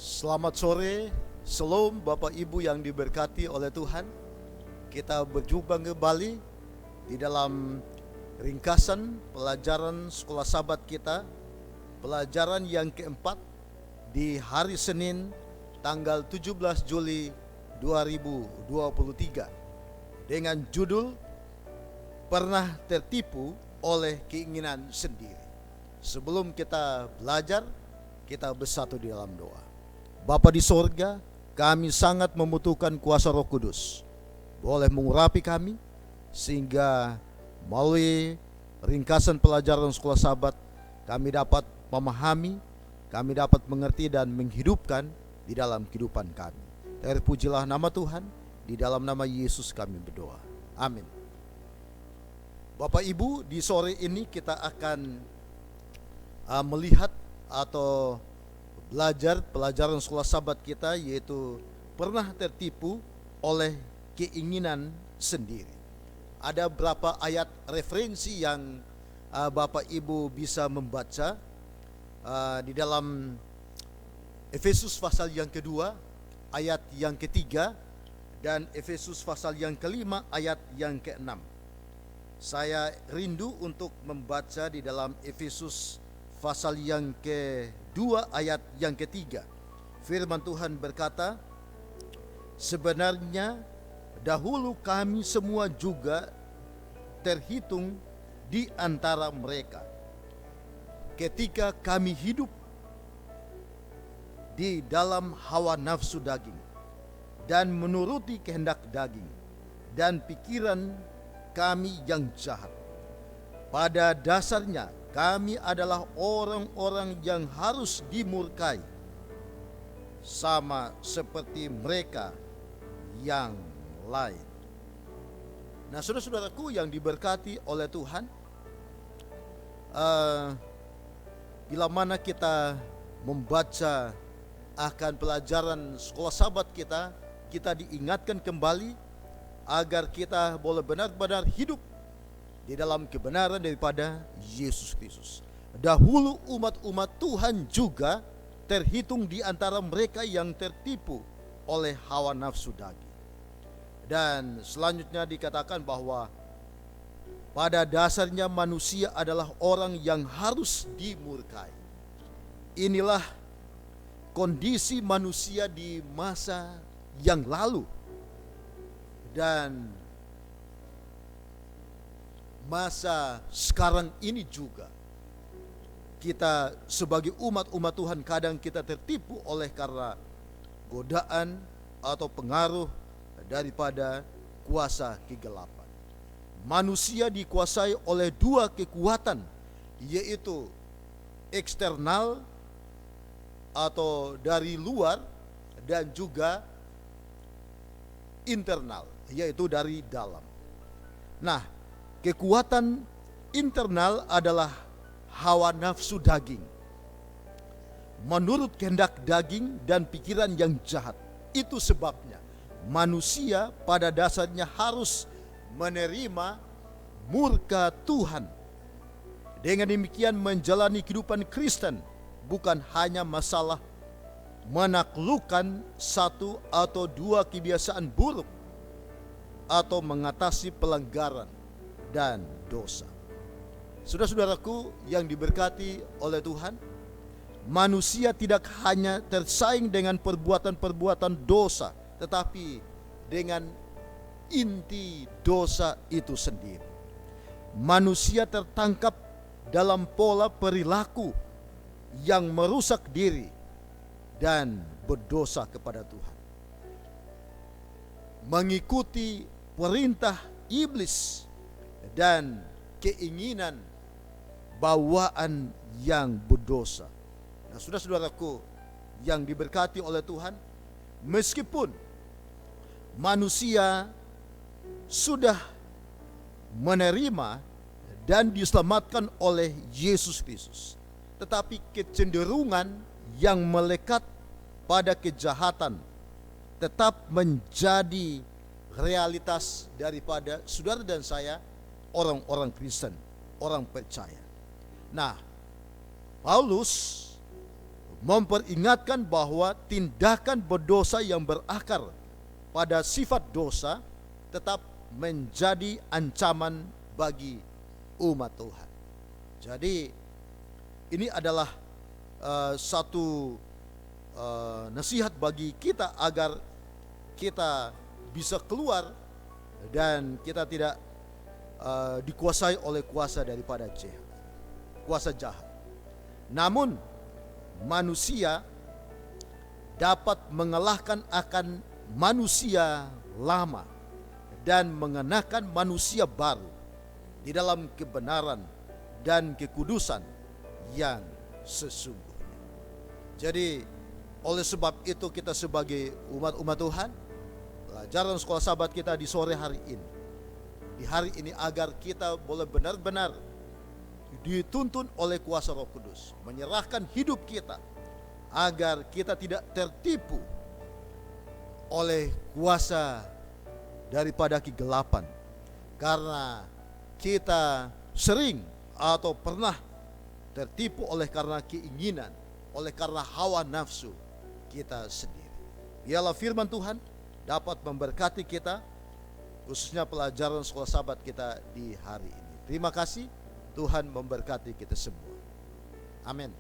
Selamat sore, Shalom Bapak Ibu yang diberkati oleh Tuhan. Kita berjumpa kembali di dalam ringkasan pelajaran sekolah sahabat kita, pelajaran yang keempat di hari Senin tanggal 17 Juli 2023 dengan judul Pernah Tertipu oleh Keinginan Sendiri. Sebelum kita belajar, kita bersatu di dalam doa. Bapa di sorga, kami sangat membutuhkan kuasa Roh Kudus. Boleh mengurapi kami sehingga melalui ringkasan pelajaran sekolah sahabat kami dapat memahami, kami dapat mengerti dan menghidupkan di dalam kehidupan kami. Terpujilah nama Tuhan, di dalam nama Yesus kami berdoa. Amin. Bapak Ibu, di sore ini kita akan melihat atau belajar pelajaran sekolah sahabat kita, yaitu pernah tertipu oleh keinginan sendiri. Ada berapa ayat referensi yang Bapak Ibu bisa membaca di dalam Efesus pasal yang kedua ayat yang ketiga dan Efesus pasal yang kelima ayat yang keenam. Saya rindu untuk membaca di dalam Efesus pasal yang kedua ayat yang ketiga. Firman Tuhan berkata, sebenarnya dahulu kami semua juga terhitung di antara mereka ketika kami hidup di dalam hawa nafsu daging dan menuruti kehendak daging dan pikiran kami yang jahat. Pada dasarnya kami adalah orang-orang yang harus dimurkai, sama seperti mereka yang lain. Nah, saudara-saudaraku yang diberkati oleh Tuhan, bila mana kita membaca akan pelajaran sekolah sahabat kita, kita diingatkan kembali agar kita boleh benar-benar hidup di dalam kebenaran daripada Yesus Kristus. Dahulu umat-umat Tuhan juga terhitung di antara mereka yang tertipu oleh hawa nafsu daging. Dan selanjutnya dikatakan bahwa pada dasarnya manusia adalah orang yang harus dimurkai. Inilah kondisi manusia di masa yang lalu dan masa sekarang ini juga. Kita sebagai umat-umat Tuhan kadang kita tertipu oleh karena godaan atau pengaruh daripada kuasa kegelapan. Manusia dikuasai oleh dua kekuatan, yaitu eksternal atau dari luar dan juga internal, yaitu dari dalam. Nah, kekuatan internal adalah hawa nafsu daging, menurut kehendak daging dan pikiran yang jahat. Itu sebabnya manusia pada dasarnya harus menerima murka Tuhan. Dengan demikian menjalani kehidupan Kristen bukan hanya masalah menaklukkan satu atau dua kebiasaan buruk atau mengatasi pelanggaran dan dosa. Saudara-saudaraku yang diberkati oleh Tuhan, manusia tidak hanya tersaing dengan perbuatan-perbuatan dosa, tetapi dengan inti dosa itu sendiri. Manusia tertangkap dalam pola perilaku yang merusak diri dan berdosa kepada Tuhan, mengikuti perintah iblis dan keinginan bawaan yang berdosa. Nah, saudara-saudaraku yang diberkati oleh Tuhan, meskipun manusia sudah menerima dan diselamatkan oleh Yesus Kristus, tetapi kecenderungan yang melekat pada kejahatan tetap menjadi realitas daripada saudara dan saya, orang-orang Kristen, orang percaya. Nah, Paulus memperingatkan bahwa tindakan berdosa yang berakar pada sifat dosa tetap menjadi ancaman bagi umat Tuhan. Jadi ini adalah satu nasihat bagi kita agar kita bisa keluar dan kita tidak dikuasai oleh kuasa daripada kuasa jahat. Namun manusia dapat mengalahkan akan manusia lama dan mengenakan manusia baru di dalam kebenaran dan kekudusan yang sesungguhnya. Jadi oleh sebab itu kita sebagai umat Tuhan, pelajaran sekolah sahabat kita di sore hari ini, di hari ini, agar kita boleh benar-benar dituntun oleh kuasa Roh Kudus, menyerahkan hidup kita agar kita tidak tertipu oleh kuasa daripada kegelapan, karena kita sering atau pernah tertipu oleh karena keinginan, oleh karena hawa nafsu kita sendiri. Biarlah firman Tuhan dapat memberkati kita, khususnya pelajaran sekolah sahabat kita di hari ini. Terima kasih, Tuhan memberkati kita semua. Amin.